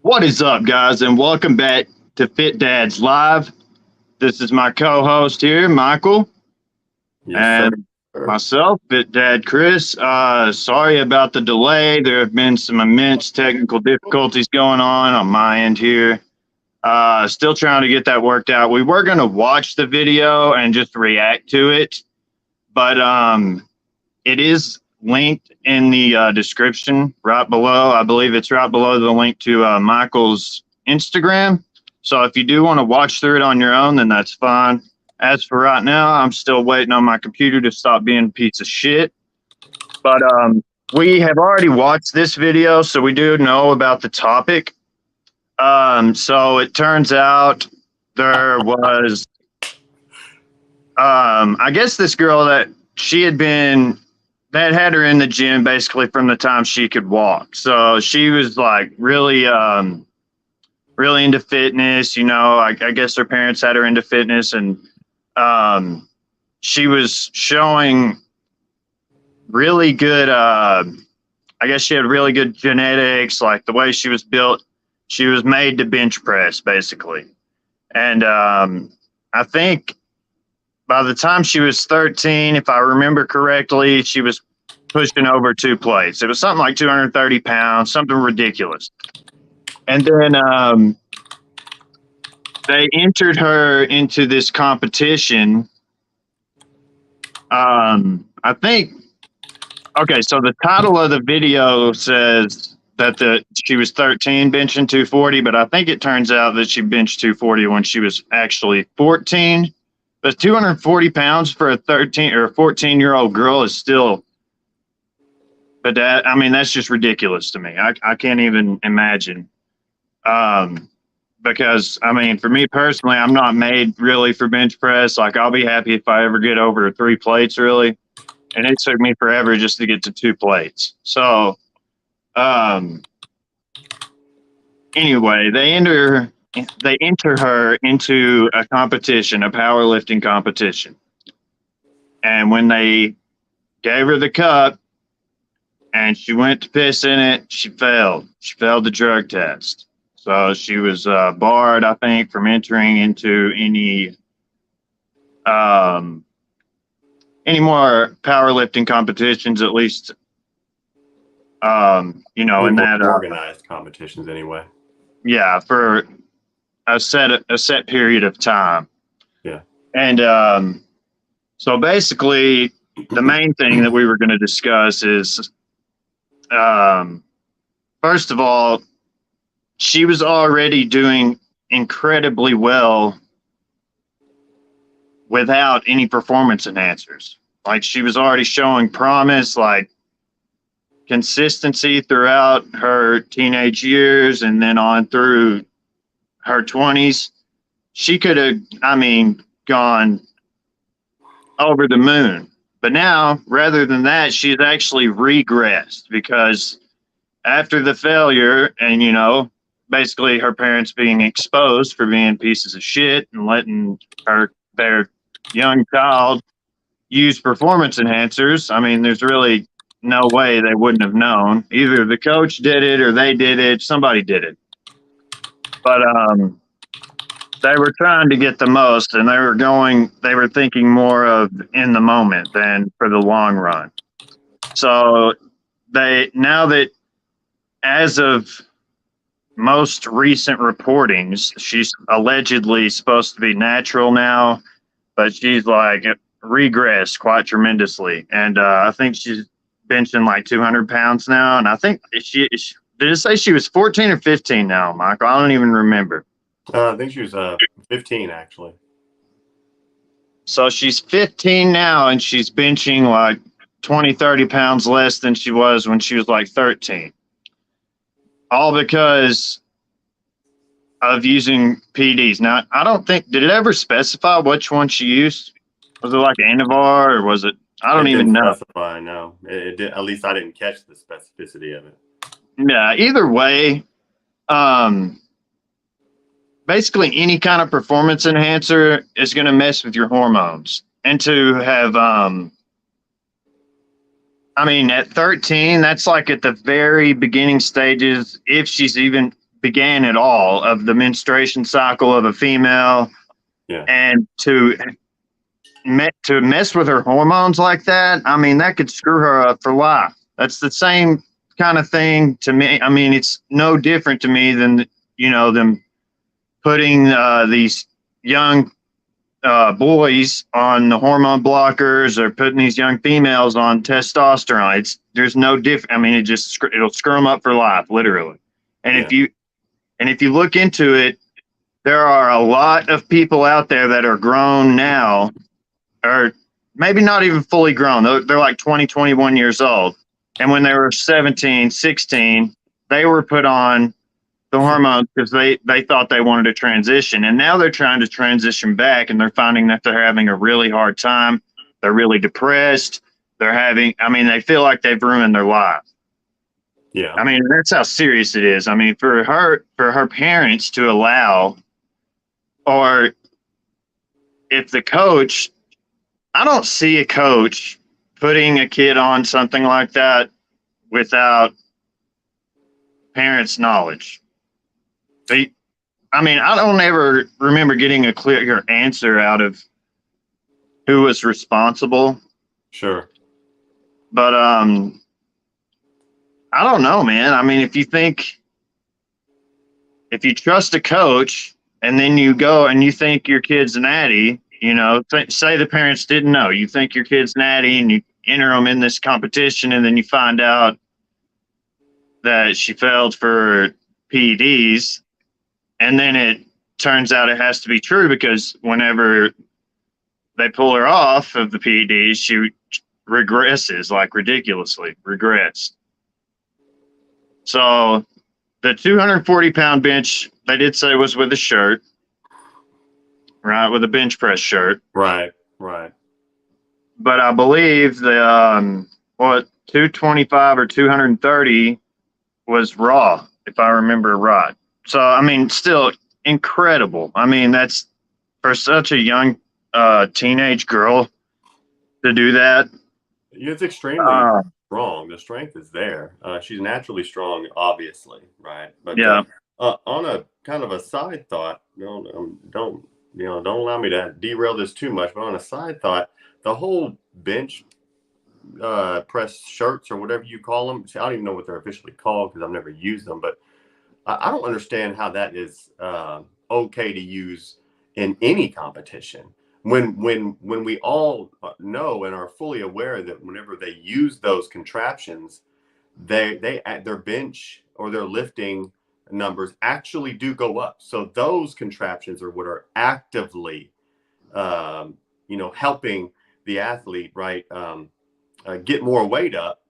What is up, guys, and welcome back to Fit Dads Live. This is my co-host here, Michael, Yes, and sir. myself, Fit Dad Chris. Sorry about the delay. There have been some immense technical difficulties going on my end here. Still trying to get that worked out. We were going to watch the video and just react to it, but it is linked in the description right below. I believe it's right below the link to Michael's Instagram. So if you do want to watch through it on your own, then that's fine. As for right now, I'm still waiting on my computer to stop being a piece of shit. But we have already watched this video, so we do know about the topic. So it turns out there was, I guess this girl that she had been, that had her in the gym basically from the time she could walk. So she was like really, really into fitness. You know, I guess her parents had her into fitness, and she was showing really good. I guess she had really good genetics. Like the way she was built, she was made to bench press basically. And I think by the time she was 13, if I remember correctly, she was pushing over 2 plates. It was something like 230 pounds, something ridiculous. And then they entered her into this competition. I think, okay, so the title of the video says that she was 13 benching 240, but I think it turns out that she benched 240 when she was actually 14. But 240 pounds for a 13 or 14-year-old girl is still, but that, I mean, that's just ridiculous to me. I can't even imagine. Because I mean, for me personally, I'm not made really for bench press. Like I'll be happy if I ever get over to 3 plates really. And it took me forever just to get to 2 plates. So, anyway, they enter her into a competition, a powerlifting competition. And when they gave her the cup and she went to piss in it, she failed. She failed the drug test. So she was barred, I think, from entering into any more powerlifting competitions, at least, you know, in that organized competitions anyway. Yeah, for a set period of time. Yeah. And so basically, the main thing that we were going to discuss is, first of all, she was already doing incredibly well without any performance enhancers. Like she was already showing promise, like consistency throughout her teenage years and then on through her 20s. She could have, I mean, gone over the moon. But now, rather than that, she's actually regressed because after the failure and, you know, basically her parents being exposed for being pieces of shit and letting their young child use performance enhancers. I mean, there's really no way they wouldn't have known. Either the coach did it or they did it. Somebody did it. But they were trying to get the most, and they were thinking more of in the moment than for the long run. So now that as of most recent reportings, she's allegedly supposed to be natural now, but she's like regressed quite tremendously. And I think she's benching like 200 pounds now. And I think did it say she was 14 or 15 now, Michael? I don't even remember. I think she was 15 actually. So she's 15 now, and she's benching like 20, 30 pounds less than she was when she was like 13. All because of using PDs. Now, I don't think, did it ever specify which one she used? Was it like Anavar or was it? I don't even know. Specify, no. It did, at least I didn't catch the specificity of it. Yeah, either way, basically any kind of performance enhancer is going to mess with your hormones. And to have, I mean, at 13, that's like at the very beginning stages, if she's even began it all, of the menstruation cycle of a female. Yeah. And to mess with her hormones like that, I mean, that could screw her up for life. That's the same kind of thing to me. I mean, it's no different to me than, them putting these young boys on the hormone blockers, or putting these young females on testosterone. There's no different. I mean, it'll screw them up for life, literally. And if you look into it, there are a lot of people out there that are grown now, or maybe not even fully grown. They're like 20, 21 years old. And when they were 17, 16, they were put on the hormones because they thought they wanted to transition. And now they're trying to transition back, and they're finding that they're having a really hard time. They're really depressed. They feel like they've ruined their life. Yeah. I mean, that's how serious it is. I mean, for her parents to allow, or if the coach, I don't see a coach putting a kid on something like that without parents' knowledge. I don't ever remember getting a clear answer out of who was responsible. Sure. But I don't know, man. I mean, if you trust a coach and then you go and you think your kid's natty, say the parents didn't know, you think your kid's natty, and you enter them in this competition, and then you find out that she failed for PEDs, and then it turns out it has to be true, because whenever they pull her off of the PEDs, she regresses, like ridiculously regrets. So the 240-pound bench, they did say, was with a shirt, right? With a bench press shirt. Right. But I believe the 225 or 230 was raw, if I remember right. So, I mean, still incredible. I mean, that's for such a young teenage girl to do that. It's extremely strong. The strength is there. She's naturally strong, obviously, right? But yeah. On a kind of a side thought, don't allow me to derail this too much. But on a side thought, the whole bench press shirts, or whatever you call them, I don't even know what they're officially called because I've never used them. But I don't understand how that is okay to use in any competition. When we all know and are fully aware that whenever they use those contraptions, their bench or their lifting numbers actually do go up. So those contraptions are what are actively, helping the athlete, right, get more weight up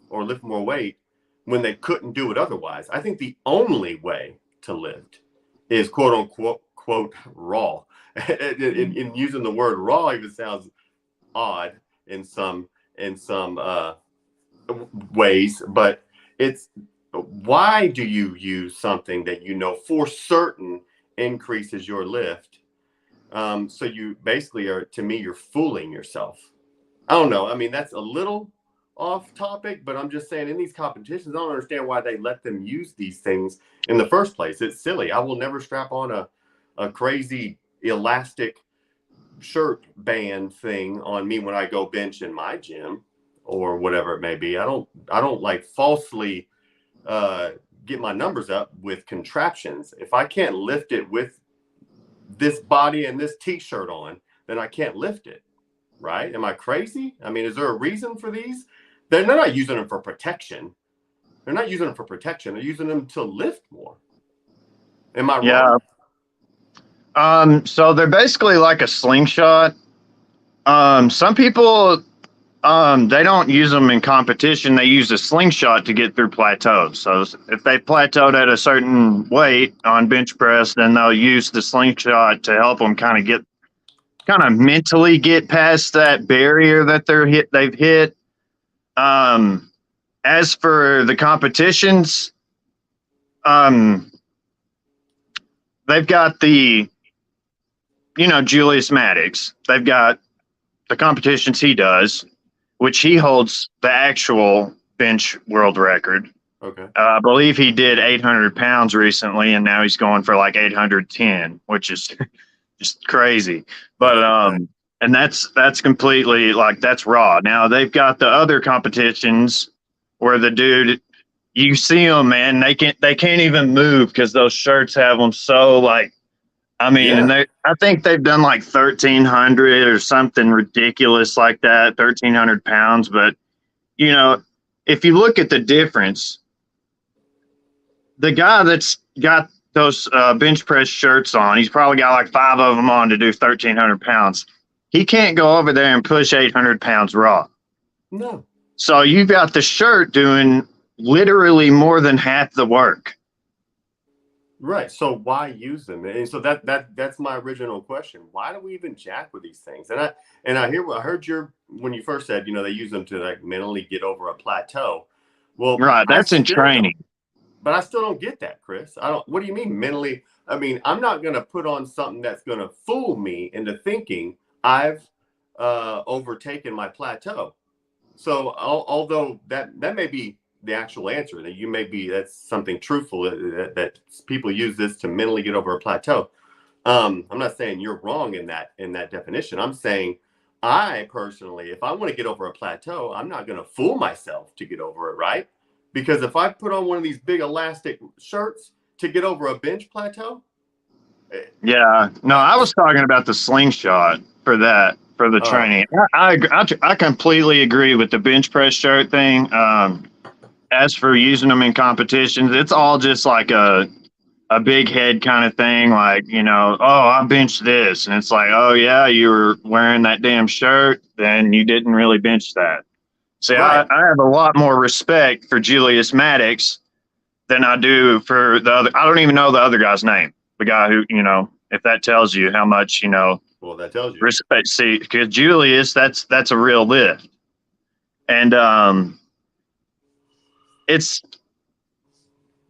or lift more weight when they couldn't do it otherwise. I think the only way to lift is quote unquote raw. In using the word raw even sounds odd in some ways, but it's, why do you use something that for certain increases your lift? So you basically are, to me, you're fooling yourself. I don't know. I mean, that's a little off topic, but I'm just saying, in these competitions, I don't understand why they let them use these things in the first place. It's silly. I will never strap on a crazy elastic shirt band thing on me when I go bench in my gym or whatever it may be. I don't like falsely get my numbers up with contraptions. If I can't lift it with this body and this t-shirt on, then I can't lift it, right? Am I crazy? I mean, is there a reason for these? They're not using them for protection. They're not using them for protection. They're using them to lift more. Am I wrong? So they're basically like a slingshot. Some people, they don't use them in competition. They use a slingshot to get through plateaus. So if they plateaued at a certain weight on bench press, then they'll use the slingshot to help them kind of mentally get past that barrier that they've hit. As for the competitions, they've got the, Julius Maddox. They've got the competitions he does, which he holds the actual bench world record. Okay. I believe he did 800 pounds recently, and now he's going for like 810, which is just crazy. But That's insane. and that's completely like that's raw. Now they've got the other competitions where the dude, you see them, man, they can't even move because those shirts have them so like. I mean, Yeah. and I think they've done like 1,300 or something ridiculous like that, 1,300 pounds. But you know, if you look at the difference, the guy that's got those bench press shirts on, he's probably got like 5 of them on to do 1,300 pounds. He can't go over there and push 800 pounds raw. No. So you've got the shirt doing literally more than half the work. Right. So why use them? And so that's my original question. Why do we even jack with these things? And I heard when you first said, they use them to like mentally get over a plateau. Well, Right. That's in training. But I still don't get that, Chris. What do you mean mentally? I mean, I'm not going to put on something that's going to fool me into thinking I've overtaken my plateau. So although that may be the actual answer, that that's something truthful that people use this to mentally get over a plateau. I'm not saying you're wrong in that definition. I'm saying I personally, if I want to get over a plateau, I'm not going to fool myself to get over it, right? Because if I put on one of these big elastic shirts to get over a bench plateau. Yeah, no, I was talking about the slingshot for the training. I completely agree with the bench press shirt thing. As for using them in competitions, it's all just like a big head kind of thing. Like, oh, I benched this. And it's like, oh, yeah, you were wearing that damn shirt. Then you didn't really bench that. See, Right. I have a lot more respect for Julius Maddox than I do for the other. I don't even know the other guy's name. The guy who, if that tells you how much, Well, that tells you. respect. See, because Julius, that's a real lift. And it's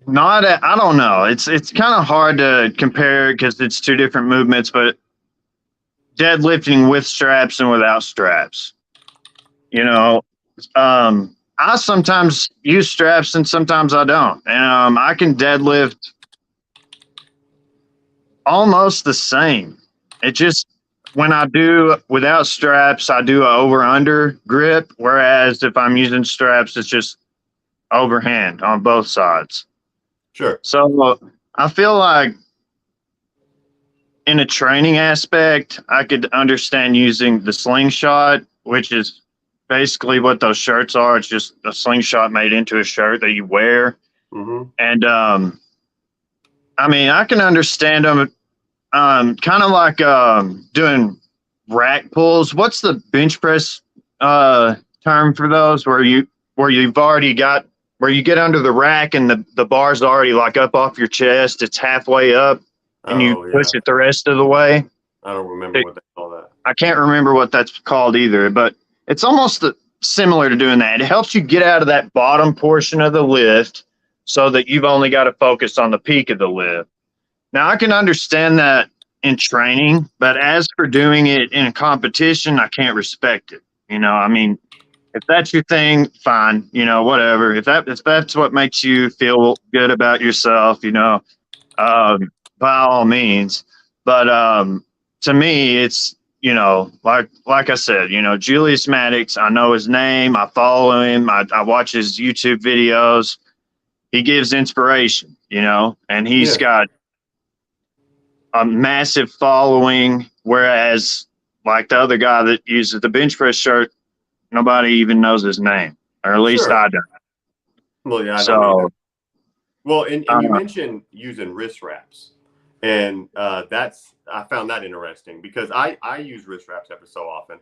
not, I don't know. It's kind of hard to compare because it's two different movements, but deadlifting with straps and without straps, I sometimes use straps and sometimes I don't. And I can deadlift almost the same. It just, when I do without straps, I do an over-under grip. Whereas if I'm using straps, it's just overhand on both sides. Sure. So I feel like in a training aspect, I could understand using the slingshot, which is basically what those shirts are. It's just a slingshot made into a shirt that you wear. Mm-hmm. And I mean, I can understand them kind of like doing rack pulls. What's the bench press term for those where you've already got where you get under the rack and the bar's already like up off your chest, it's halfway up and you push it the rest of the way? I don't remember what they call that. I can't remember what that's called either, but it's almost similar to doing that. It helps you get out of that bottom portion of the lift so that you've only got to focus on the peak of the lift. Now, I can understand that in training, but as for doing it in a competition, I can't respect it. I mean, if that's your thing, fine, whatever. If that's what makes you feel good about yourself, by all means. But to me, it's, like I said, Julius Maddox, I know his name. I follow him. I watch his YouTube videos. He gives inspiration, and he's got a massive following. Whereas like the other guy that uses the bench press shirt, nobody even knows his name, or at least I don't. Well, yeah, I don't either. Well, and you mentioned using wrist wraps, and I found that interesting because I use wrist wraps every so often,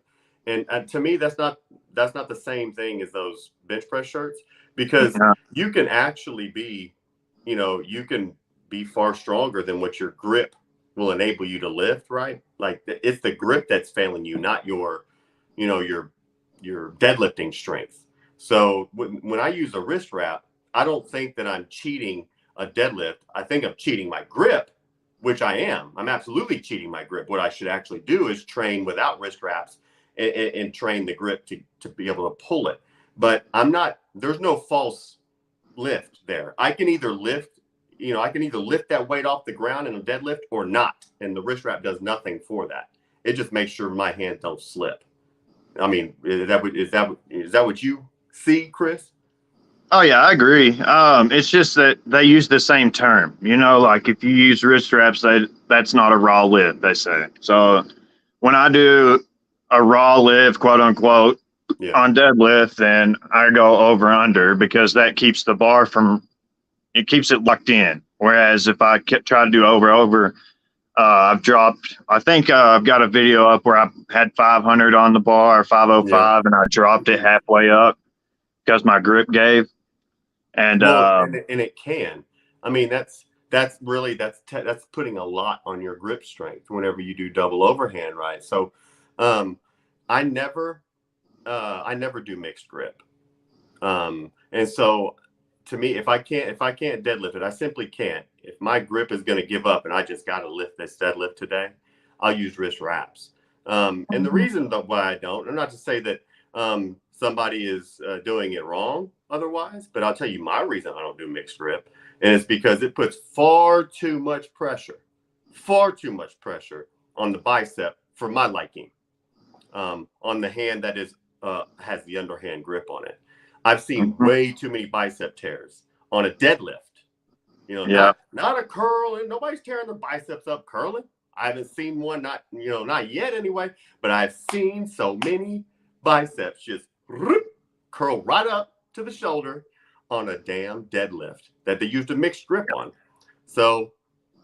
and to me that's not the same thing as those bench press shirts because you can actually be, you can be far stronger than what your grip will enable you to lift, right? Like it's the grip that's failing you, not your deadlifting strength. So when I use a wrist wrap, I don't think that I'm cheating a deadlift. I think I'm cheating my grip, which I am. I'm absolutely cheating my grip. What I should actually do is train without wrist wraps and train the grip to be able to pull it. But there's no false lift there. I can either lift, I can either lift that weight off the ground in a deadlift or not. And the wrist wrap does nothing for that. It just makes sure my hands don't slip. I mean, is that what you see, Chris? Oh yeah, I agree. It's just that they use the same term. Like if you use wrist wraps, that's not a raw lift, they say. So when I do a raw lift, quote unquote, on deadlift, then I go over under, because that keeps the bar it keeps it locked in. Whereas if I try to do over, I've dropped, I think I've got a video up where I had 500 on the bar, or 505, and I dropped it halfway up because my grip gave. And and it can. I mean, that's putting a lot on your grip strength whenever you do double overhand, right? So I never do mixed grip. And so to me, if I can't deadlift it, I simply can't. If my grip is going to give up and I just got to lift this deadlift today, I'll use wrist wraps. And the reason why I don't, and not to say that somebody is doing it wrong otherwise, but I'll tell you my reason I don't do mixed grip, and it's because it puts far too much pressure on the bicep for my liking, on the hand that is has the underhand grip on it. I've seen way too many bicep tears on a deadlift. Not a curl, and nobody's tearing their biceps up curling. I haven't seen one, not yet anyway, but I've seen so many biceps just curl right up to the shoulder on a damn deadlift that they used a mixed grip on. So,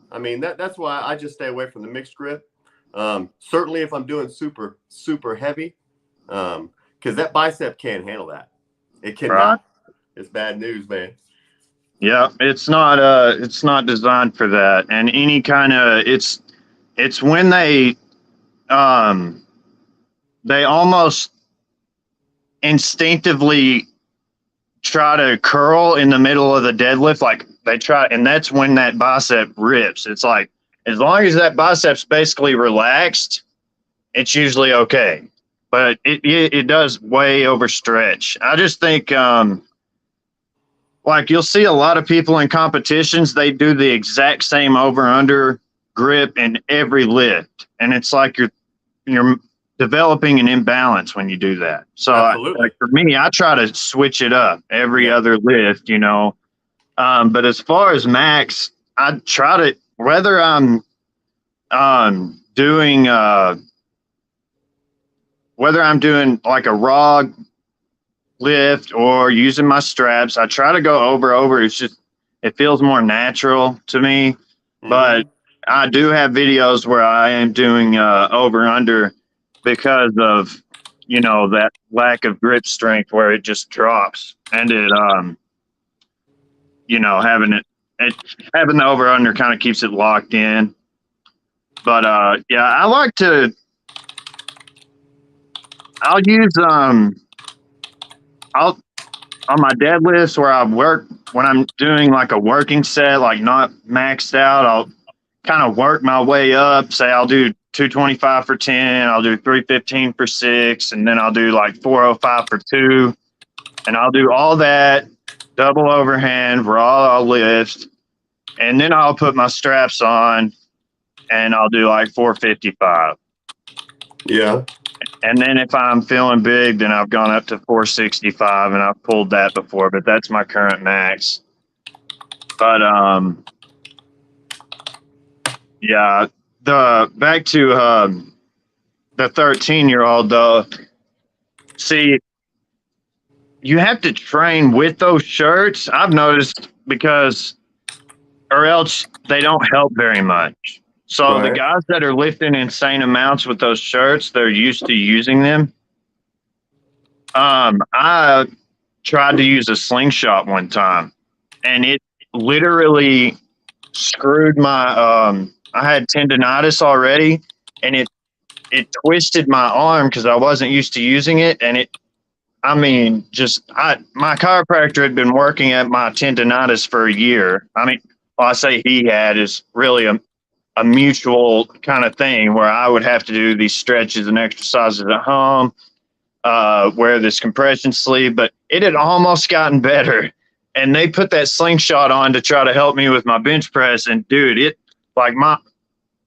I mean, that's why I just stay away from the mixed grip. Certainly if I'm doing super, super heavy, because that bicep can't handle that. It cannot. Right. It's bad news, man. Yeah, it's not designed for that. And any kind of, it's when they almost instinctively try to curl in the middle of the deadlift, like they try, and that's when that bicep rips. It's like, as long as that bicep's basically relaxed, it's usually okay. But it does way overstretch. I just think, like you'll see a lot of people in competitions, they do the exact same over-under grip in every lift. And it's like you're developing an imbalance when you do that. So like for me, I try to switch it up every other lift, but as far as max, I try to, whether I'm doing like a raw lift or using my straps, I try to go over. It's just, it feels more natural to me. But I do have videos where I am doing over under, because of that lack of grip strength, where it just drops, and it having the over under kind of keeps it locked in. But I like to, I'll use I'll on my deadlifts where I work, when I'm doing like a working set, like not maxed out, I'll kind of work my way up. Say I'll do 225 for 10, I'll do 315 for 6, and then I'll do like 405 for 2, and I'll do all that double overhand raw lift, and then I'll put my straps on and I'll do like 455. Yeah. And then if I'm feeling big, then I've gone up to 465, and I've pulled that before, but that's my current max. But back to the 13-year-old though. See, you have to train with those shirts, I've noticed, or else they don't help very much. So the guys that are lifting insane amounts with those shirts, they're used to using them. I tried to use a slingshot one time, and it literally screwed my I had tendonitis already, and it twisted my arm because I wasn't used to using it. And my chiropractor had been working at my tendonitis for a year. I mean, well, I say he had, is really a mutual kind of thing, where I would have to do these stretches and exercises at home, wear this compression sleeve, but it had almost gotten better. and they put that slingshot on to try to help me with my bench press. And dude, it like my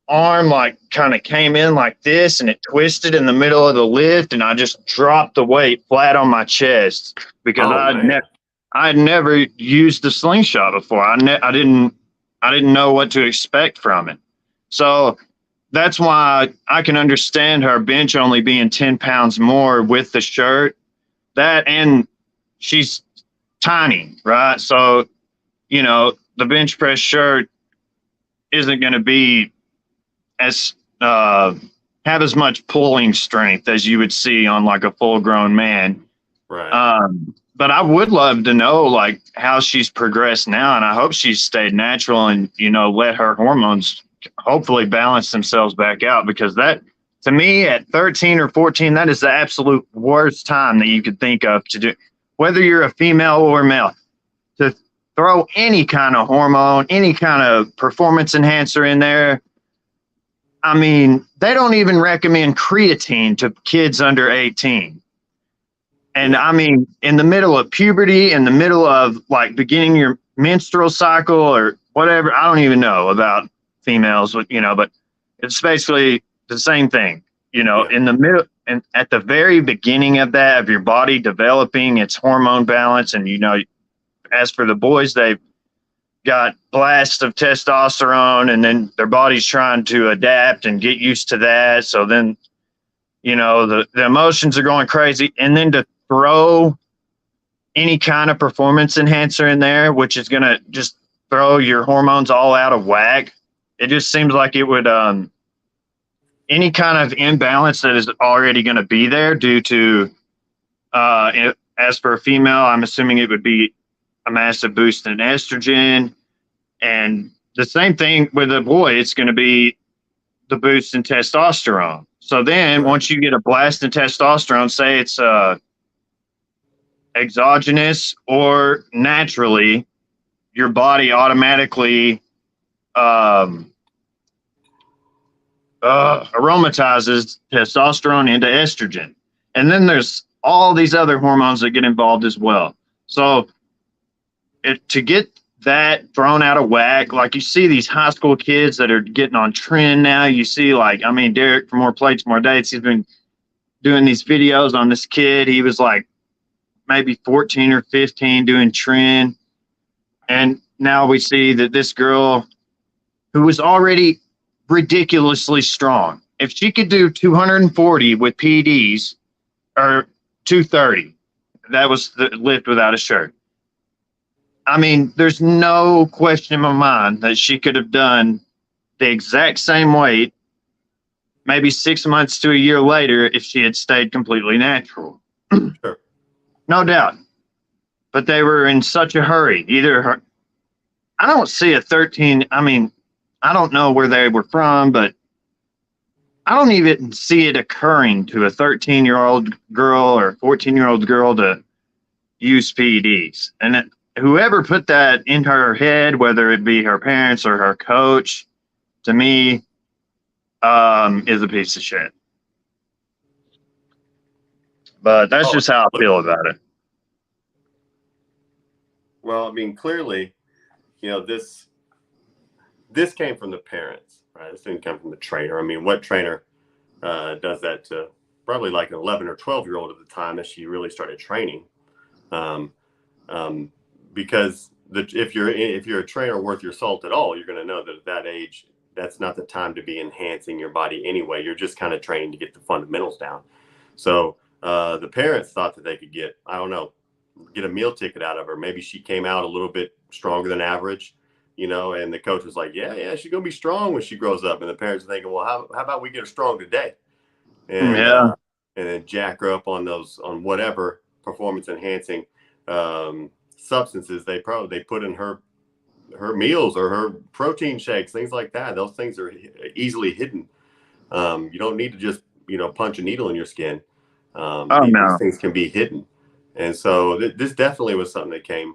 arm like kind of came in like this and it twisted in the middle of the lift, and I just dropped the weight flat on my chest because I'd never used the slingshot before. I didn't know what to expect from it. So that's why I can understand her bench only being 10 pounds more with the shirt. That, and she's tiny, right? So, you know, the bench press shirt isn't going to be as have as much pulling strength as you would see on like a full grown man. Right. But I would love to know like how she's progressed now, and I hope she's stayed natural and, you know, let her hormones hopefully balance themselves back out, because that, to me, at 13 or 14, that is the absolute worst time that you could think of to do, whether you're a female or male, to throw any kind of hormone, any kind of performance enhancer in there. I mean, they don't even recommend creatine to kids under 18. And I mean, in the middle of puberty, in the middle of like beginning your menstrual cycle or whatever, I don't even know about females, you know, but it's basically the same thing, you know, in the middle and at the very beginning of that, of your body developing its hormone balance. And, you know, as for the boys, they've got blasts of testosterone, and then their body's trying to adapt and get used to that. So then, you know, the emotions are going crazy. And then to throw any kind of performance enhancer in there, which is going to just throw your hormones all out of whack. It just seems like it would, any kind of imbalance that is already going to be there due to, as for a female, I'm assuming it would be a massive boost in estrogen. And the same thing with a boy, it's going to be the boost in testosterone. So then once you get a blast in testosterone, say it's exogenous or naturally, your body automatically aromatizes testosterone into estrogen. And then there's all these other hormones that get involved as well. So to get that thrown out of whack, like you see these high school kids that are getting on trend now. You see, like, I mean, Derek from More Plates, More Dates, he's been doing these videos on this kid. He was like maybe 14 or 15 doing trend. And now we see that this girl who was already ridiculously strong, if she could do 240 with PEDs or 230, that was the lift without a shirt. I mean, there's no question in my mind that she could have done the exact same weight maybe 6 months to a year later if she had stayed completely natural. Sure. No doubt. But they were in such a hurry. I don't see a 13. I mean, I don't know where they were from, but I don't even see it occurring to a 13-year-old girl or 14-year-old girl to use PEDs. And whoever put that in her head, whether it be her parents or her coach, to me, is a piece of shit. But that's just how I feel about it. Well, I mean, clearly, you know, this came from the parents, right? This didn't come from the trainer. I mean, what trainer does that to probably like an 11 or 12-year-old at the time that she really started training? Because if you're a trainer worth your salt at all, you're going to know that at that age, that's not the time to be enhancing your body anyway. You're just kind of training to get the fundamentals down. So the parents thought that they could get a meal ticket out of her. Maybe she came out a little bit stronger than average, you know, and the coach was like, yeah, she's going to be strong when she grows up. And the parents are thinking, well, how about we get her strong today? And, and then jack her up on whatever performance enhancing substances they put in her meals or her protein shakes, things like that. Those things are easily hidden. You don't need to just, you know, punch a needle in your skin. These things can be hidden. And so this definitely was something that came,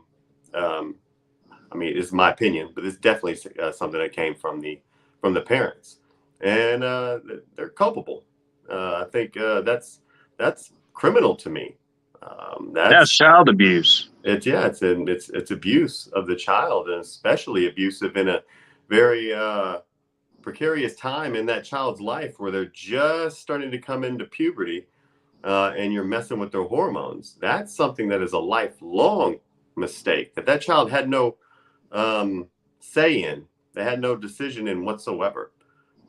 I mean, it's my opinion, but this definitely something that came from the parents, and they're culpable. I think that's criminal to me. That's child abuse. It's abuse of the child, and especially abusive in a very precarious time in that child's life where they're just starting to come into puberty, and you're messing with their hormones. That's something that is a lifelong mistake that child had no say in. They had no decision in whatsoever.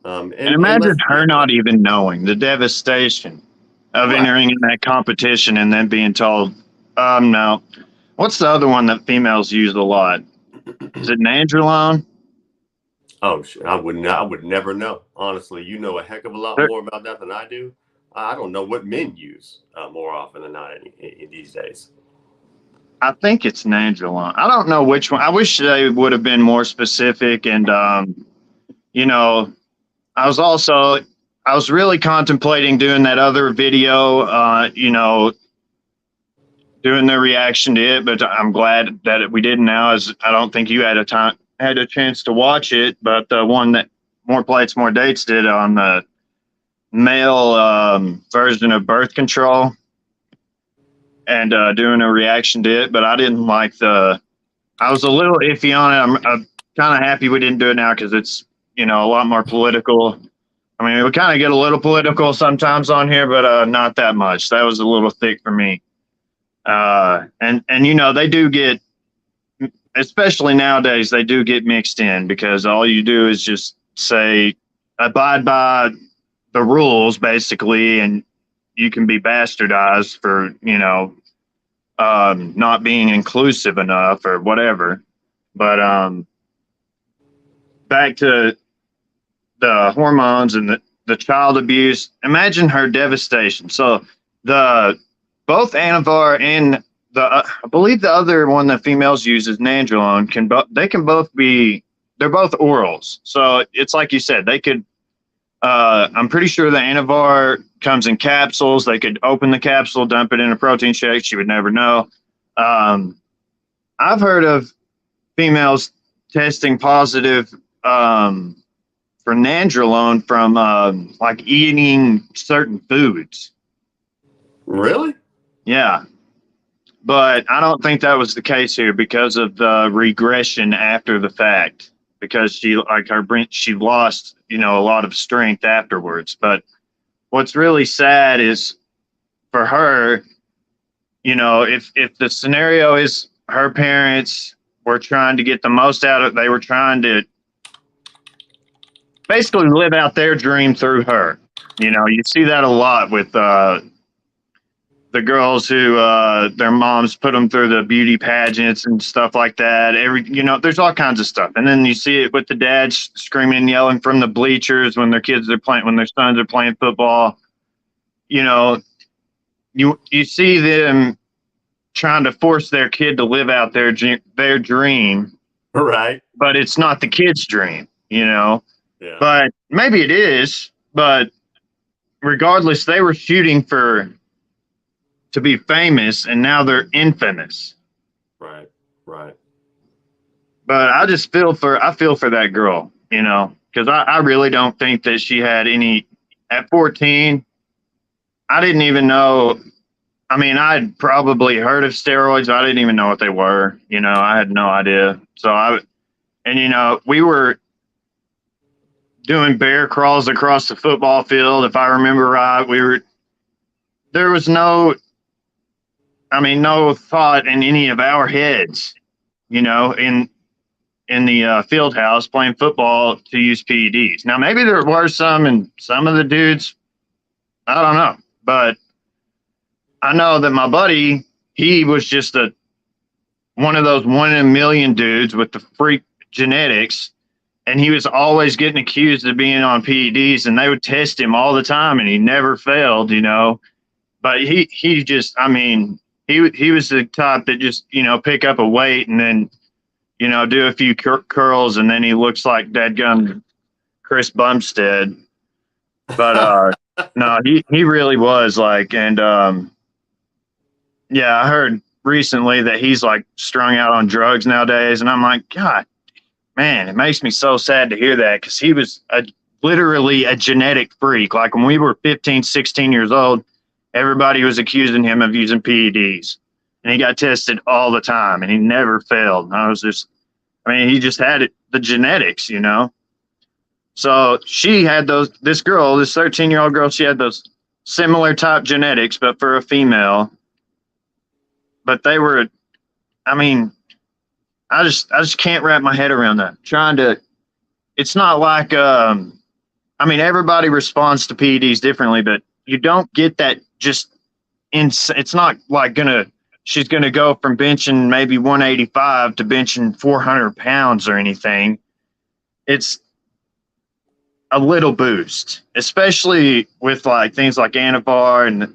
And imagine her not even knowing the devastation of entering in that competition and then being told, no. What's the other one that females use a lot? Is it nandrolone? Oh, I would never know. Honestly, you know a heck of a lot more about that than I do. I don't know what men use more often than not these days. I think it's nandrolone. I don't know which one. I wish they would have been more specific. And, you know, I was really contemplating doing that other video, you know, doing the reaction to it, but I'm glad that we didn't now, as I don't think you had a chance to watch it, but the one that More Plates, More Dates did on the male version of birth control and doing a reaction to it, but I didn't like I was a little iffy on it. I'm kind of happy we didn't do it now because it's, you know, a lot more political. I mean, we kind of get a little political sometimes on here, but not that much. That was a little thick for me. And you know, they do get, especially nowadays, they do get mixed in because all you do is just say, abide by the rules, basically, and you can be bastardized for, you know, not being inclusive enough or whatever. But back to the hormones and the child abuse. Imagine her devastation. So both Anavar and I believe the other one that females use is nandrolone. They're both orals. So it's like you said, they could. I'm pretty sure the Anavar comes in capsules. They could open the capsule, dump it in a protein shake. She would never know. I've heard of females testing positive for nandrolone from like eating certain foods. Really? Yeah. But I don't think that was the case here because of the regression after the fact, because she lost, you know, a lot of strength afterwards. But what's really sad is for her, you know, if the scenario is her parents were trying to get the most out of it, they were trying to basically live out their dream through her. You know, you see that a lot with the girls who their moms put them through the beauty pageants and stuff like that. You know, there's all kinds of stuff. And then you see it with the dads screaming and yelling from the bleachers when their sons are playing football. You know, you see them trying to force their kid to live out their dream. Right. But it's not the kid's dream, you know. Yeah. But maybe it is. But regardless, they were shooting to be famous, and now they're infamous. Right. But I feel for that girl, you know, because I really don't think that she had any. At 14, I didn't even know. I mean, I'd probably heard of steroids. I didn't even know what they were. You know, I had no idea. And you know, we were doing bear crawls across the football field. If I remember right, there was no thought in any of our heads, you know, in the field house playing football to use PEDs. Now, maybe there were some, and some of the dudes, I don't know. But I know that my buddy, he was just one of those 1 in a million dudes with the freak genetics, and he was always getting accused of being on PEDs, and they would test him all the time, and he never failed, you know. But he just, I mean, he was the type that just, you know, pick up a weight and then, you know, do a few curls, and then he looks like dadgum Chris Bumstead. But no, he really was like, and yeah, I heard recently that he's like strung out on drugs nowadays, and I'm like, God, man, it makes me so sad to hear that, because he was literally a genetic freak. Like when we were 15, 16 years old, everybody was accusing him of using PEDs. and he got tested all the time, and he never failed. And I was just, I mean, he just had the genetics, you know. So she had this 13-year-old girl, she had those similar type genetics, but for a female. But they were, I mean, I just can't wrap my head around that. It's not like, I mean, everybody responds to PEDs differently, but you don't get that it's not like she's gonna go from benching maybe 185 to benching 400 pounds or anything. It's a little boost, especially with like things like Anavar, and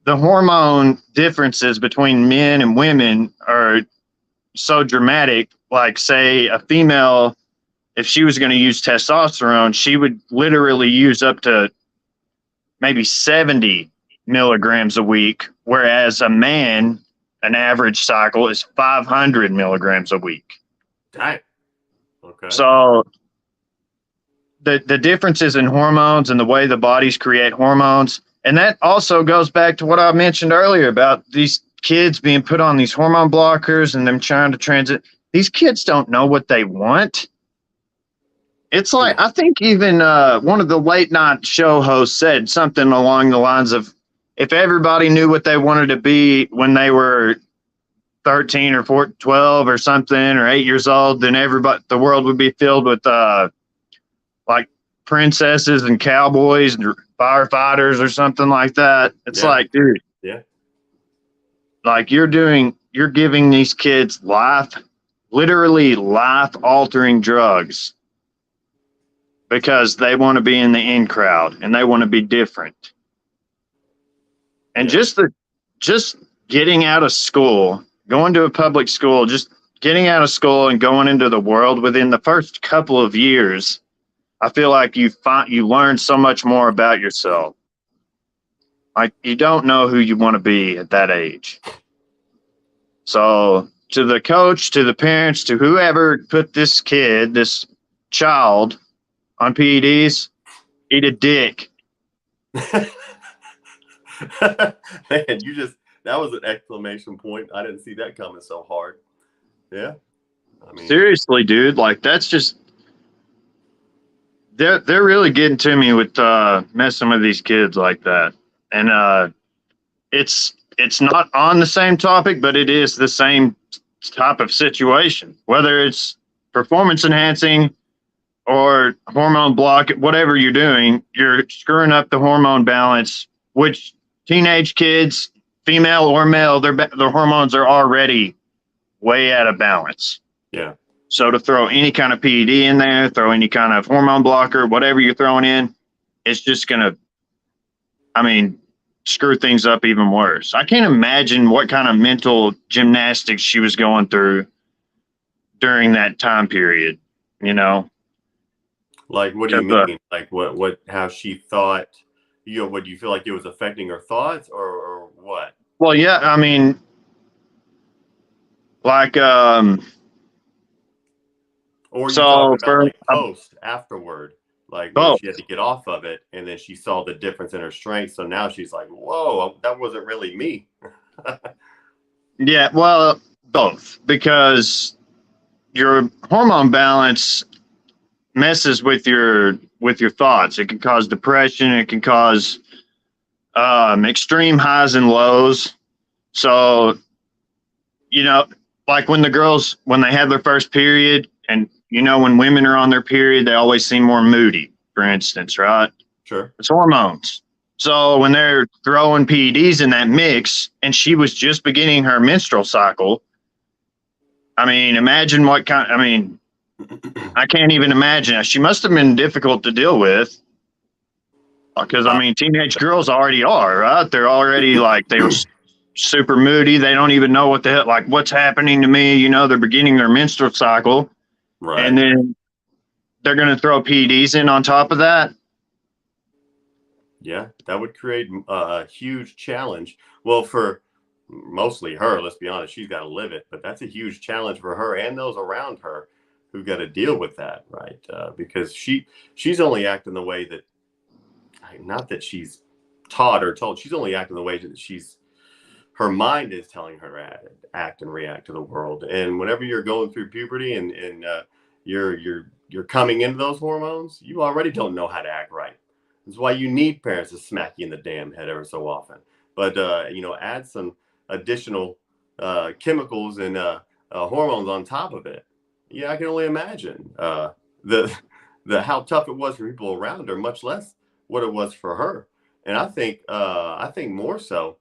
the hormone differences between men and women are so dramatic. Like, say a female, if she was going to use testosterone, she would literally use up to maybe 70 milligrams a week, whereas a man, an average cycle is 500 milligrams a week. Dang. Okay. So the differences in hormones and the way the bodies create hormones, and that also goes back to what I mentioned earlier about these kids being put on these hormone blockers and them trying to transit. These kids don't know what they want. It's like, I think even one of the late night show hosts said something along the lines of, if everybody knew what they wanted to be when they were 13 or 14, 12 or something, or 8 years old, then the world would be filled with like princesses and cowboys and firefighters or something like that. It's like, dude, like you're giving these kids literally life altering drugs because they want to be in the in crowd and they want to be different. And just getting out of school, going to a public school, just getting out of school and going into the world within the first couple of years, I feel like you learn so much more about yourself. Like, you don't know who you want to be at that age. So to the coach, to the parents, to whoever put this child on PEDs, eat a dick. Man, that was an exclamation point. I didn't see that coming so hard. Yeah. I mean, seriously, dude, like that's just, they're really getting to me with messing with these kids like that. And it's not on the same topic, but it is the same type of situation, whether it's performance enhancing or hormone block, whatever you're doing, you're screwing up the hormone balance, which teenage kids, female or male, their hormones are already way out of balance. Yeah. So to throw any kind of PED in there, throw any kind of hormone blocker, whatever you're throwing in, it's just going to, I mean, screw things up even worse. I can't imagine what kind of mental gymnastics she was going through during that time period, you know? Like, what do you mean? Like how she thought, what do you feel like it was affecting her thoughts or what? Well, yeah, I mean, like, or you talking about like post afterward, like when she had to get off of it and then she saw the difference in her strength. So now she's like, whoa, that wasn't really me. Yeah, well, both, because your hormone balance messes with your thoughts. It can cause depression. It can cause extreme highs and lows. So, you know, like when they have their first period, and you know, when women are on their period, they always seem more moody, for instance, right? Sure. It's hormones. So when they're throwing PEDs in that mix, and she was just beginning her menstrual cycle, I mean, imagine I can't even imagine. She must have been difficult to deal with, because, I mean, teenage girls already are, right? They're already like, they were super moody. They don't even know what the hell, like, what's happening to me. You know, they're beginning their menstrual cycle. Right. And then they're going to throw PEDs in on top of that. Yeah, that would create a huge challenge. Well, for mostly her, let's be honest, she's got to live it. But that's a huge challenge for her and those around her who've got to deal with that, right? Because she's only acting the way that, not that she's taught or told, she's only acting the way that she's her mind is telling her to act and react to the world. And whenever you're going through puberty and you're coming into those hormones, you already don't know how to act right. That's why you need parents to smack you in the damn head every so often. But add some additional chemicals and hormones on top of it. Yeah, I can only imagine the how tough it was for people around her, much less what it was for her. And I think more so,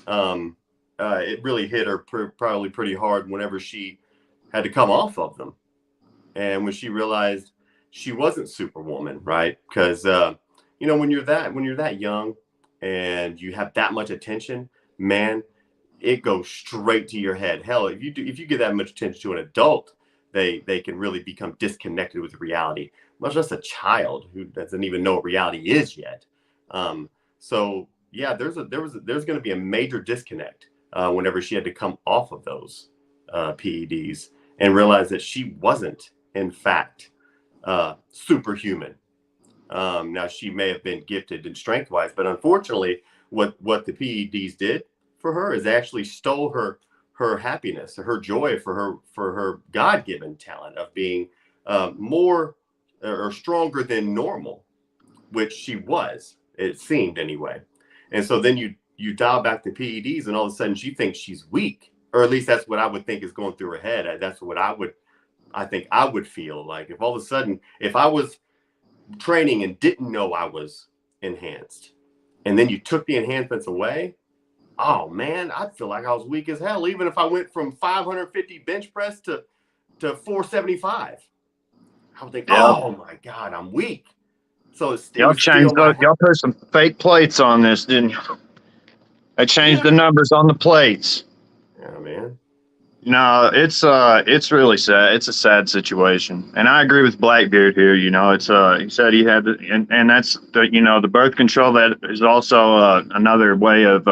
it really hit her probably pretty hard whenever she had to come off of them, and when she realized she wasn't Superwoman, right? Because when you're that young and you have that much attention, man, it goes straight to your head. Hell, if you give that much attention to an adult, they can really become disconnected with reality, much less a child who doesn't even know what reality is yet. So yeah, there's going to be a major disconnect whenever she had to come off of those PEDs and realize that she wasn't, in fact, superhuman. Now, she may have been gifted in strength-wise, but unfortunately, what the PEDs did for her is actually stole her happiness, her joy, for her God-given talent of being more or stronger than normal, which she was, it seemed anyway. And so then you dial back the PEDs, and all of a sudden she thinks she's weak, or at least that's what I would think is going through her head. That's what I think I would feel like if all of a sudden, if I was training and didn't know I was enhanced, and then you took the enhancements away. Oh man, I'd feel like I was weak as hell, even if I went from 550 bench press to 475. I would think, oh my God, I'm weak. So y'all put some fake plates on this, didn't you? I changed the numbers on the plates. Yeah, man. No, it's really sad. It's a sad situation, and I agree with Blackbeard here. It's he said he had, and that's the birth control. That is also another way of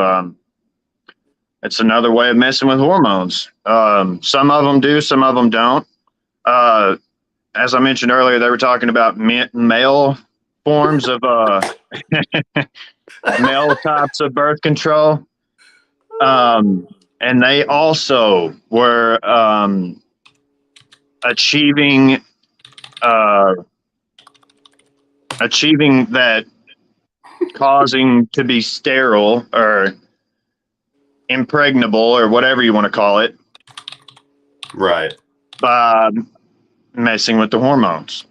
it's another way of messing with hormones. Some of them do, some of them don't. As I mentioned earlier, they were talking about male forms of male types of birth control. And they also were achieving that, causing to be sterile or impregnable or whatever you want to call it, right, by messing with the hormones.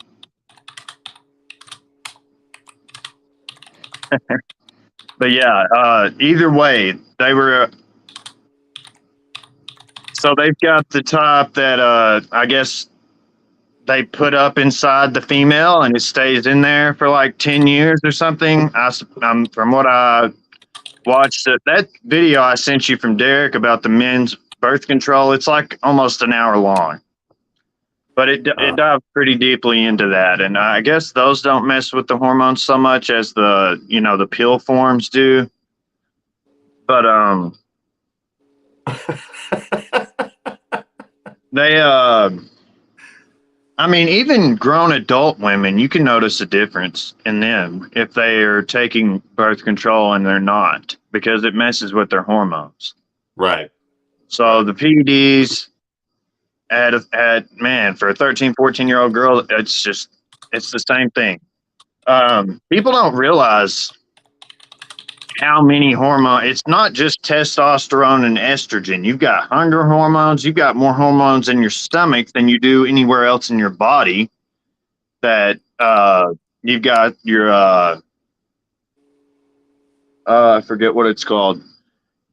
But yeah, either way, they were. So they've got the type that I guess they put up inside the female, and it stays in there for like 10 years or something. From what I watched, that video I sent you from Derek about the men's birth control, it's like almost an hour long. But it dived pretty deeply into that. And I guess those don't mess with the hormones so much as the pill forms do. But they even grown adult women, you can notice a difference in them if they are taking birth control and they're not, because it messes with their hormones. Right. So the PEDs for a 13, 14-year-old girl, it's the same thing. People don't realize how many hormones. It's not just testosterone and estrogen. You've got hunger hormones. You've got more hormones in your stomach than you do anywhere else in your body. That you've got your I forget what it's called,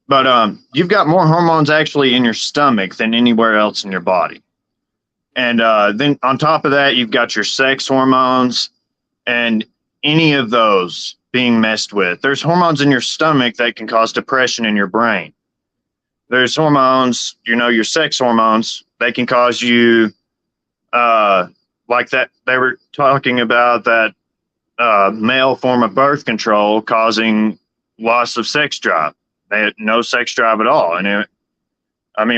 but you've got more hormones actually in your stomach than anywhere else in your body. And then on top of that, you've got your sex hormones, and any of those being messed with. There's hormones in your stomach that can cause depression in your brain. There's hormones, your sex hormones, they can cause you, like that. They were talking about that male form of birth control causing loss of sex drive. They had no sex drive at all. And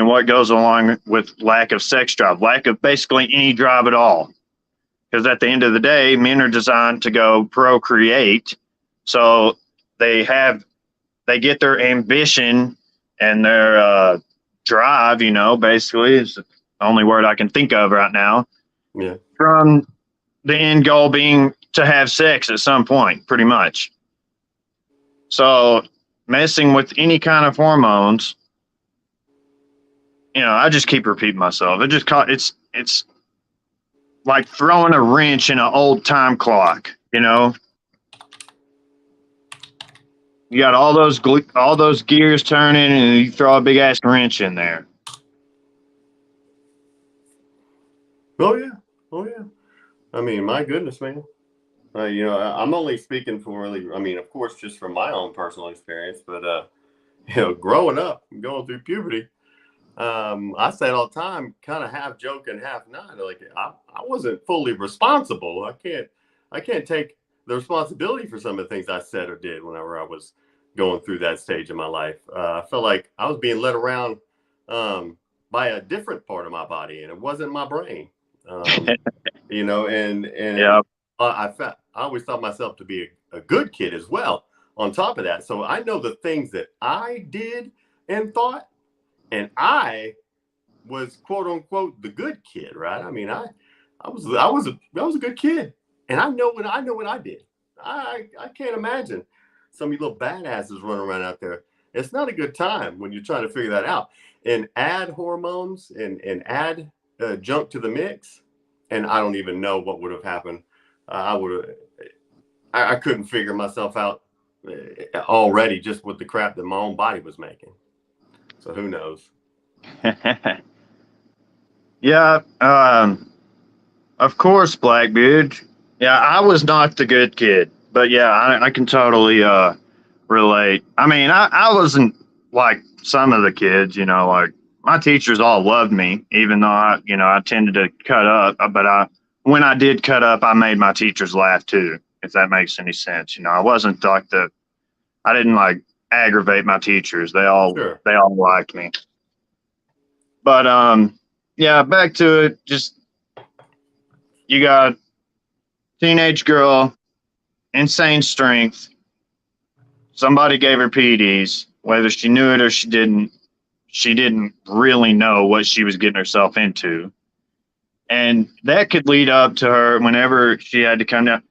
what goes along with lack of sex drive? Lack of basically any drive at all. Because at the end of the day, men are designed to go procreate. So they get their ambition and their drive, you know, basically is the only word I can think of right now. Yeah. From the end goal being to have sex at some point, pretty much. So messing with any kind of hormones, you know, I just keep repeating myself. It's like throwing a wrench in an old time clock, you know. You got all those gears turning, and you throw a big ass wrench in there. Oh yeah. Oh yeah. I mean, my goodness, man. You know, I'm only speaking for really, I mean, of course, just from my own personal experience, but, you know, growing up, going through puberty, I say it all the time, kind of half joke and half not. Like I wasn't fully responsible. I can't take the responsibility for some of the things I said or did whenever I was going through that stage of my life. I felt like I was being led around by a different part of my body, and it wasn't my brain. You know, and Yeah. I always thought myself to be a good kid as well. On top of that, so I know the things that I did and thought, and I was quote unquote the good kid, right? I mean, I was a good kid, and I know what I did. I can't imagine some of you little badasses running around out there. It's not a good time when you're trying to figure that out and add hormones and add junk to the mix. And I don't even know what would have happened. I couldn't figure myself out already just with the crap that my own body was making. So who knows? Yeah. Of course, Blackbeard. Yeah, I was not the good kid, but yeah, I can totally relate. I mean, I wasn't like some of the kids, you know, like my teachers all loved me, even though I tended to cut up. But when I did cut up, I made my teachers laugh too, if that makes any sense. You know, I wasn't like I didn't like aggravate my teachers. Sure. They all liked me. But yeah, back to it. Just you got teenage girl, insane strength. Somebody gave her PEDs, whether she knew it or she didn't. She didn't really know what she was getting herself into. And that could lead up to her whenever she had to come down.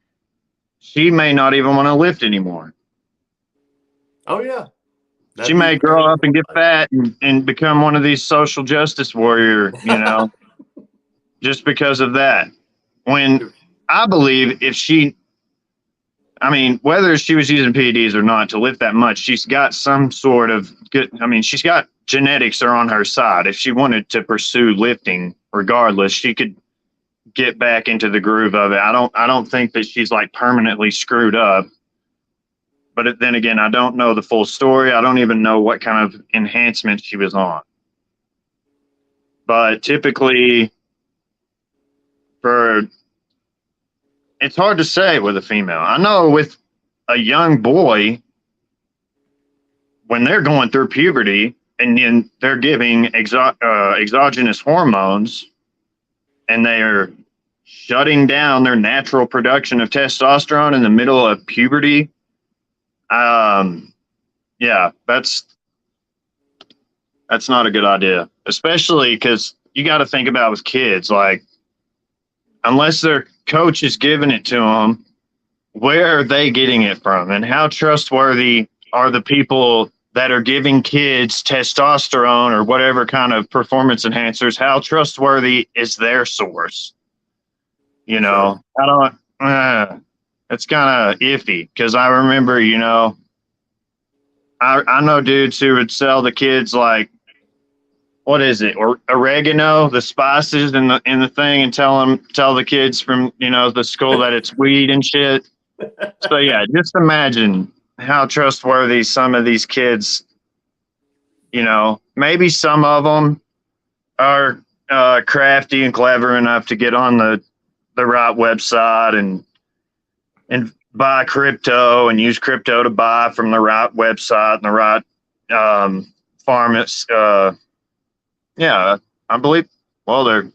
She may not even want to lift anymore. Oh, yeah. She may grow up and get fat and become one of these social justice warrior, you know, just because of that. When I believe whether she was using PEDs or not to lift that much, she's got some sort of good, she's got genetics are on her side. If she wanted to pursue lifting, regardless, she could get back into the groove of it. I don't think that she's like permanently screwed up. But then again, I don't know the full story. I don't even know what kind of enhancement she was on. But typically, it's hard to say with a female. I know with a young boy, when they're going through puberty and then they're giving exogenous hormones and they're shutting down their natural production of testosterone in the middle of puberty. Yeah, that's not a good idea, especially because you got to think about with kids, like, unless their coach is giving it to them, where are they getting it from? And how trustworthy are the people that are giving kids testosterone or whatever kind of performance enhancers? How trustworthy is their source? You know, sure. It's kind of iffy because I remember, you know, I know dudes who would sell the kids like, what is it, or oregano, the spices in the thing, and tell the kids from, you know, the school that it's weed and shit. So yeah, just imagine how trustworthy some of these kids, you know, maybe some of them are crafty and clever enough to get on the right website and buy crypto and use crypto to buy from the right website and the right pharmacist. Yeah, I believe. Well, they're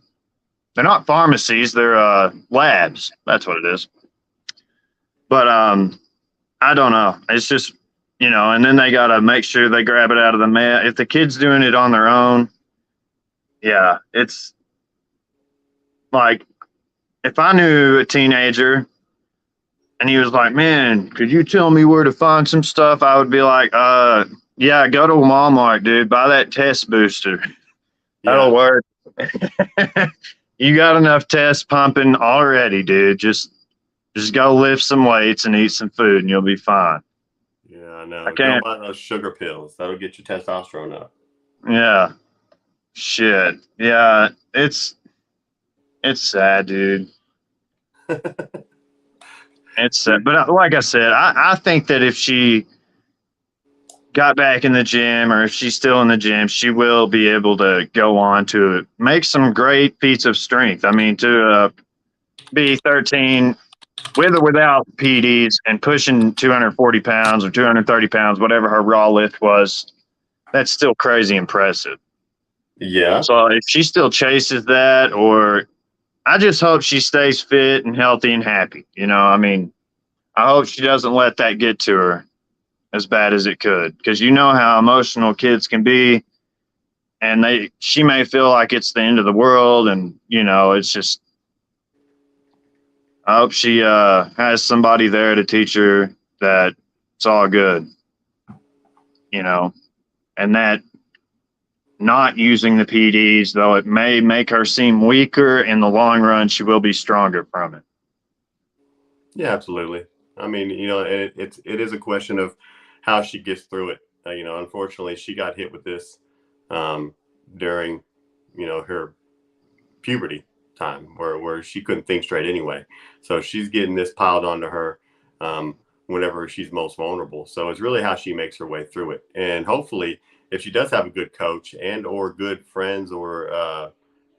not pharmacies; they're labs. That's what it is. But I don't know. It's just you know, and then they got to make sure they grab it out of the mat. If the kid's doing it on their own, yeah, it's like if I knew a teenager and he was like, man, could you tell me where to find some stuff? I would be like, yeah, go to Walmart, dude, buy that test booster. That'll Yeah. work. You got enough test pumping already, dude. Just go lift some weights and eat some food and you'll be fine. Yeah, I I know. Don't can't. buy those sugar pills. That'll get your testosterone up. Yeah. Shit. Yeah. It's sad, dude. It's sad. But like I said, I think that if she got back in the gym or if she's still in the gym, she will be able to go on to make some great feats of strength. I mean, to be 13 with or without PDs and pushing 240 pounds or 230 pounds, whatever her raw lift was, that's still crazy impressive. Yeah. So if she still chases that, or I just hope she stays fit and healthy and happy. You know, I mean, I hope she doesn't let that get to her as bad as it could, because you know how emotional kids can be, and she may feel like it's the end of the world, and you know, it's just. I hope she has somebody there to teach her that it's all good, you know, and that not using the PDs, though it may make her seem weaker, in the long run, she will be stronger from it. Yeah, absolutely. I mean, you know, it is a question of how she gets through it. You know, unfortunately, she got hit with this during, you know, her puberty time where she couldn't think straight anyway. So she's getting this piled onto her whenever she's most vulnerable. So it's really how she makes her way through it. And hopefully, if she does have a good coach and or good friends or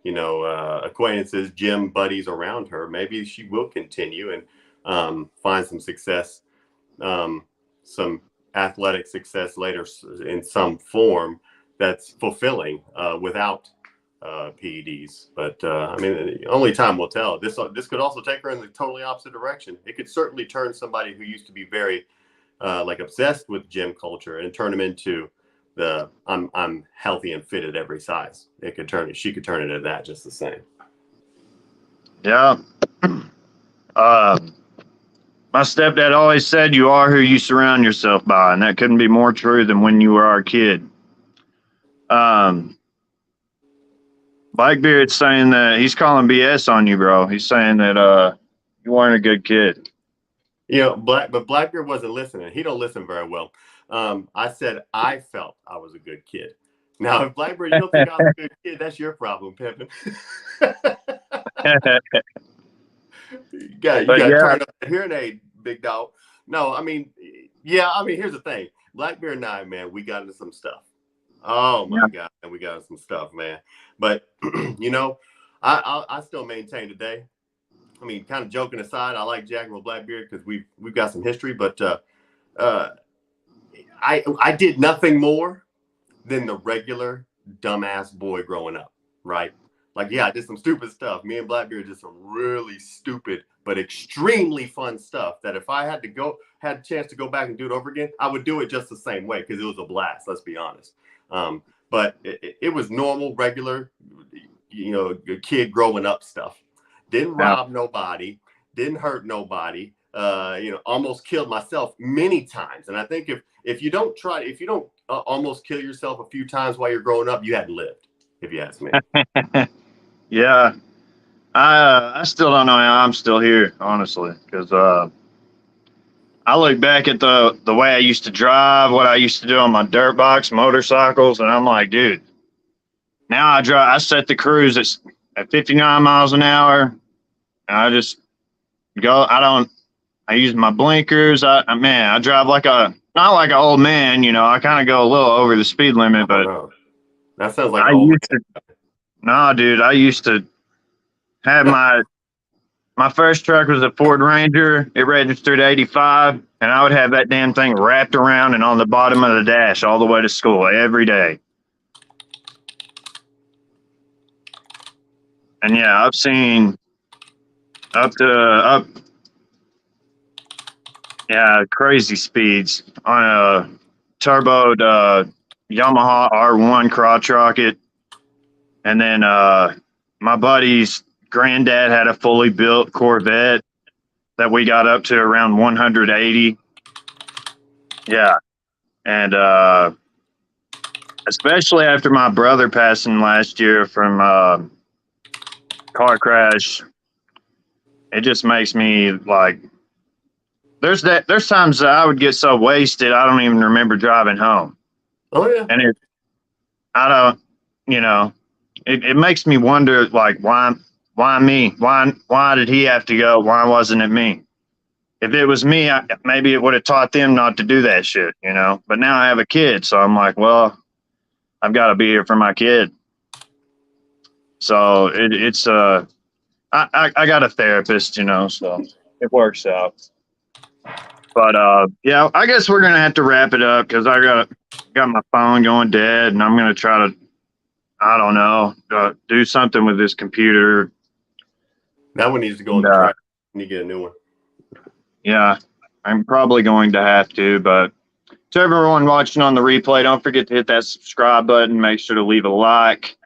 you know, acquaintances, gym buddies around her, maybe she will continue and find some success, some athletic success later in some form that's fulfilling without PEDs. But I mean, only time will tell. This could also take her in the totally opposite direction. It could certainly turn somebody who used to be very like obsessed with gym culture and turn them into the I'm healthy and fit at every size. It could turn it. She could turn it into that just the same. Yeah. My stepdad always said, you are who you surround yourself by, and that couldn't be more true than when you were a kid. Blackbeard's saying that he's calling BS on you, bro. He's saying that you weren't a good kid. You know, but Blackbeard wasn't listening. He don't listen very well. I said I felt I was a good kid. Now, if Blackbeard, you don't think I was a good kid, that's your problem, Pimpin. You got But to yeah, turn up the hearing aid, big dog. No, I mean, yeah, I mean, here's the thing. Blackbeard and I, man, we got into some stuff. Oh yeah, my God, and we got into some stuff, man. But you know, I still maintain today. I mean, kind of joking aside, I like jacking with Blackbeard because we've got some history. But I did nothing more than the regular dumbass boy growing up, right? Like, yeah, I did some stupid stuff. Me and Blackbeard did some really stupid but extremely fun stuff that if I had a chance to go back and do it over again, I would do it just the same way because it was a blast. Let's be honest. But it was normal, regular, you know, kid growing up stuff. Didn't yeah. rob nobody, didn't hurt nobody. You know, almost killed myself many times. And I think if you don't almost kill yourself a few times while you're growing up, you hadn't lived, if you ask me. Yeah. I still don't know how I'm still here, honestly, because I look back at the way I used to drive, what I used to do on my dirt box motorcycles, and I'm like, dude, now I set the cruise at 59 miles an hour, and I just go. I use my blinkers. Man, I drive not like an old man, you know. I kind of go a little over the speed limit, Oh but no, that sounds like I an old used to. Nah, dude, I used to have man. my first truck was a Ford Ranger. It registered 85, and I would have that damn thing wrapped around and on the bottom of the dash all the way to school every day. And yeah, I've seen up Yeah, crazy speeds on a turboed Yamaha R1 crotch rocket. And then my buddy's granddad had a fully built Corvette that we got up to around 180. Yeah. And especially after my brother passing last year from car crash, it just makes me like, there's times that I would get so wasted I don't even remember driving home. Oh yeah. And I don't, you know, it makes me wonder, like, why me? Why did he have to go? Why wasn't it me? If it was me, maybe it would have taught them not to do that shit, you know. But now I have a kid, so I'm like, well, I've got to be here for my kid. So it's I got a therapist, you know, so it works out. But yeah, I guess we're gonna have to wrap it up because I got my phone going dead, and I'm gonna try to, I don't know, do something with this computer. That one needs to go And, on the track. You need to get a new one. yeah, I'm probably going to have to. But to everyone watching on the replay, don't forget to hit that subscribe button. Make sure to leave a like,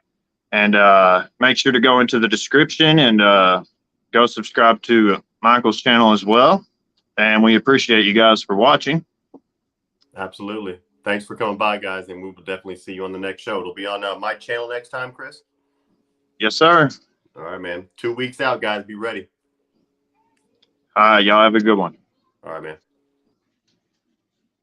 and make sure to go into the description and go subscribe to Michael's channel as well. And we appreciate you guys for watching. Absolutely. Thanks for coming by, guys, and we will definitely see you on the next show. It'll be on my channel next time, Chris. Yes, sir. All right, man. 2 weeks out, guys. Be ready. Y'all have a good one. All right, man.